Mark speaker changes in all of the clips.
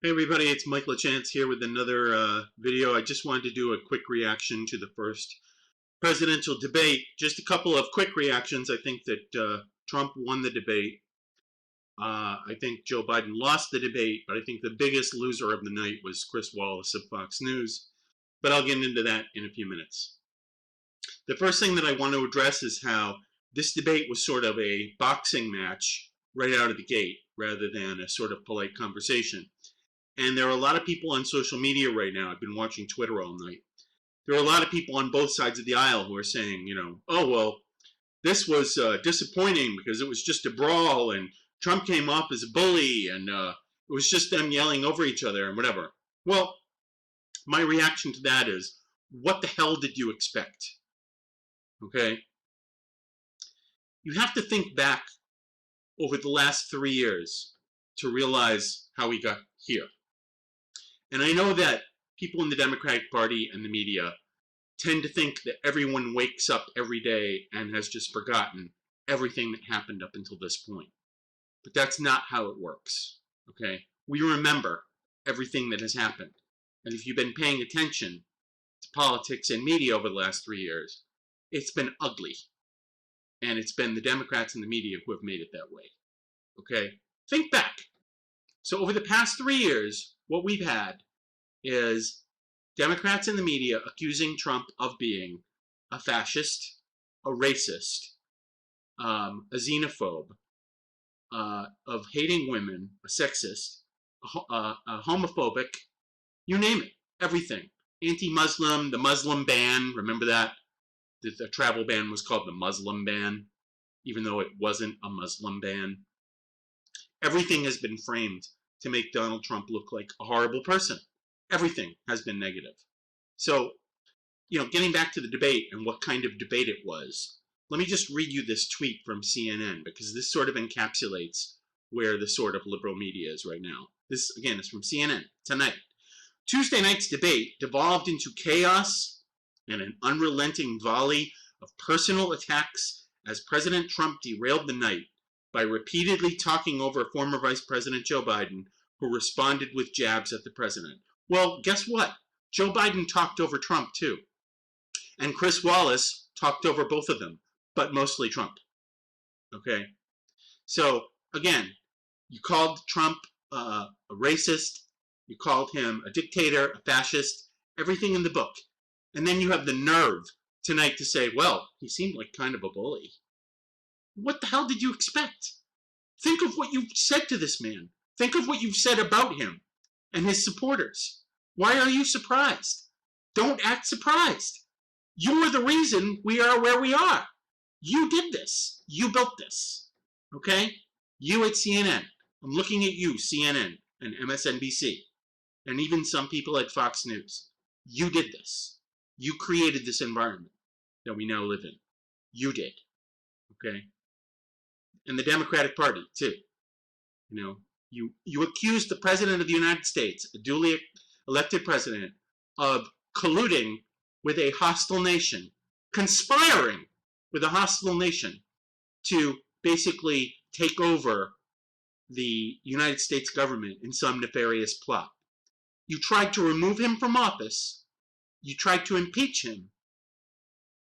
Speaker 1: Hey everybody, it's Mike LaChance here with another video. I just wanted to do a quick reaction to the first presidential debate. Just a couple of quick reactions. I think that Trump won the debate. I think Joe Biden lost the debate, but I think the biggest loser of the night was Chris Wallace of Fox News. But I'll get into that in a few minutes. The first thing that I want to address is how this debate was sort of a boxing match right out of the gate, rather than a sort of polite conversation. And there are a lot of people on social media right now. I've been watching Twitter all night. There are a lot of people on both sides of the aisle who are saying, oh, well, this was disappointing because it was just a brawl and Trump came off as a bully and it was just them yelling over each other and whatever. Well, my reaction to that is, what the hell did you expect? Okay? You have to think back over the last 3 years to realize how we got here. And I know that people in the Democratic Party and the media tend to think that everyone wakes up every day and has just forgotten everything that happened up until this point. But that's not how it works, okay? We remember everything that has happened. And if you've been paying attention to politics and media over the last 3 years, it's been ugly. And it's been the Democrats and the media who have made it that way, okay? Think back. So over the past 3 years, what we've had is Democrats in the media accusing Trump of being a fascist, a racist, a xenophobe, of hating women, a sexist, a homophobic, you name it, everything. Anti-Muslim, the Muslim ban, remember that? The travel ban was called the Muslim ban, even though it wasn't a Muslim ban. Everything has been framed to make Donald Trump look like a horrible person. Everything has been negative. So, getting back to the debate and what kind of debate it was, let me just read you this tweet from CNN, because this sort of encapsulates where the sort of liberal media is right now. This, again, is from CNN tonight. Tuesday night's debate devolved into chaos and an unrelenting volley of personal attacks as President Trump derailed the night by repeatedly talking over former Vice President Joe Biden, who responded with jabs at the president. Well, guess what? Joe Biden talked over Trump, too. And Chris Wallace talked over both of them, but mostly Trump. Okay? So, again, you called Trump a racist, you called him a dictator, a fascist, everything in the book. And then you have the nerve tonight to say, well, he seemed like kind of a bully. What the hell did you expect? Think of what you've said to this man. Think of what you've said about him and his supporters. Why are you surprised? Don't act surprised. You are the reason we are where we are. You did this. You built this. Okay? You at CNN. I'm looking at you, CNN and MSNBC, and even some people at Fox News. You did this. You created this environment that we now live in. You did. Okay? And the Democratic Party, too. You accused the President of the United States, a duly elected president, of colluding with a hostile nation, conspiring with a hostile nation to basically take over the United States government in some nefarious plot. You tried to remove him from office. You tried to impeach him.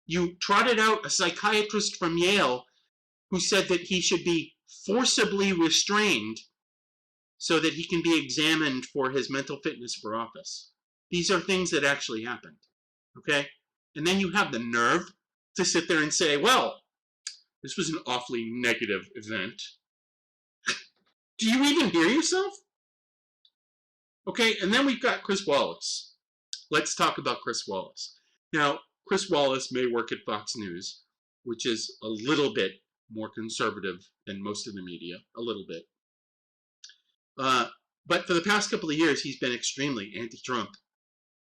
Speaker 1: You trotted out a psychiatrist from Yale who said that he should be forcibly restrained so that he can be examined for his mental fitness for office. These are things that actually happened, okay? And then you have the nerve to sit there and say, well, this was an awfully negative event. Do you even hear yourself? Okay, and then we've got Chris Wallace. Let's talk about Chris Wallace. Now, Chris Wallace may work at Fox News, which is a little bit more conservative than most of the media, a little bit. But for the past couple of years, he's been extremely anti-Trump.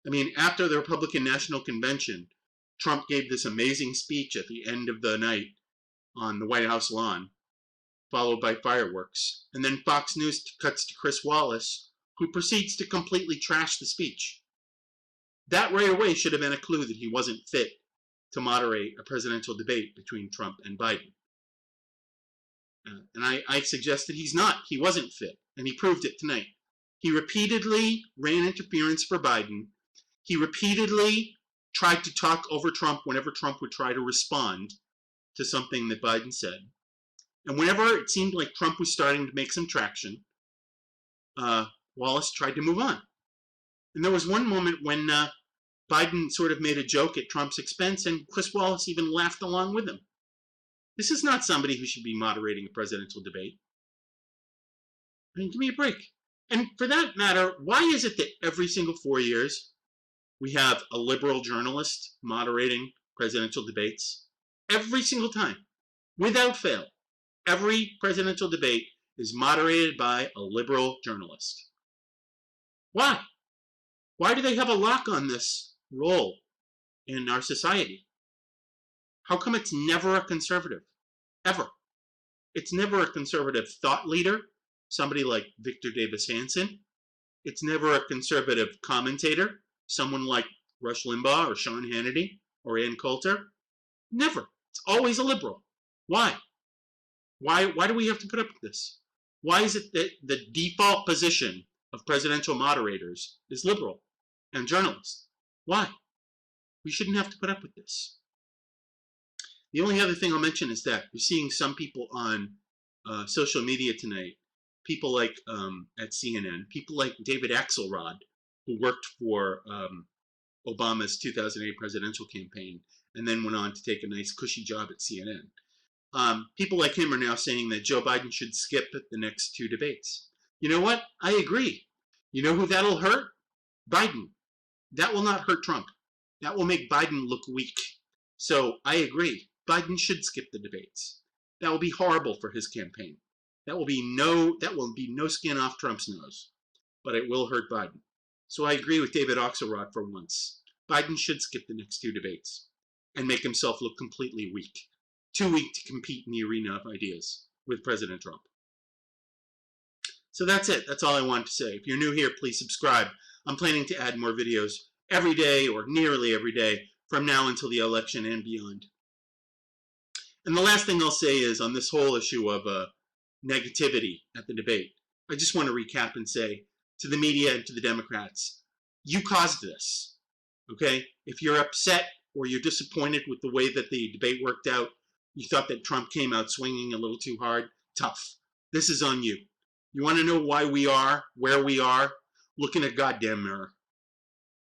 Speaker 1: I mean, after the Republican National Convention, Trump gave this amazing speech at the end of the night on the White House lawn, followed by fireworks. And then Fox News cuts to Chris Wallace, who proceeds to completely trash the speech. That right away should have been a clue that he wasn't fit to moderate a presidential debate between Trump and Biden. And I suggest that he's not. He wasn't fit, and he proved it tonight. He repeatedly ran interference for Biden. He repeatedly tried to talk over Trump whenever Trump would try to respond to something that Biden said. And whenever it seemed like Trump was starting to make some traction, Wallace tried to move on. And there was one moment when Biden sort of made a joke at Trump's expense, and Chris Wallace even laughed along with him. This is not somebody who should be moderating a presidential debate. I mean, give me a break. And for that matter, why is it that every single 4 years we have a liberal journalist moderating presidential debates? Every single time, without fail, every presidential debate is moderated by a liberal journalist. Why? Why do they have a lock on this role in our society? How come it's never a conservative? Ever. It's never a conservative thought leader, somebody like Victor Davis Hanson. It's never a conservative commentator, someone like Rush Limbaugh or Sean Hannity or Ann Coulter. Never. It's always a liberal. Why? Why do we have to put up with this? Why is it that the default position of presidential moderators is liberal and journalists? Why? We shouldn't have to put up with this. The only other thing I'll mention is that you're seeing some people on social media tonight, people like at CNN, people like David Axelrod, who worked for Obama's 2008 presidential campaign and then went on to take a nice cushy job at CNN. People like him are now saying that Joe Biden should skip the next 2 debates. You know what? I agree. You know who that'll hurt? Biden. That will not hurt Trump. That will make Biden look weak. So I agree. Biden should skip the debates. That will be horrible for his campaign. That will be no skin off Trump's nose. But it will hurt Biden. So I agree with David Axelrod for once. Biden should skip the next 2 debates and make himself look completely weak. Too weak to compete in the arena of ideas with President Trump. So that's it. That's all I wanted to say. If you're new here, please subscribe. I'm planning to add more videos every day or nearly every day from now until the election and beyond. And the last thing I'll say is on this whole issue of negativity at the debate, I just want to recap and say to the media and to the Democrats, you caused this, okay? If you're upset or you're disappointed with the way that the debate worked out, you thought that Trump came out swinging a little too hard, tough. This is on you. You want to know why we are where we are? Look in a goddamn mirror.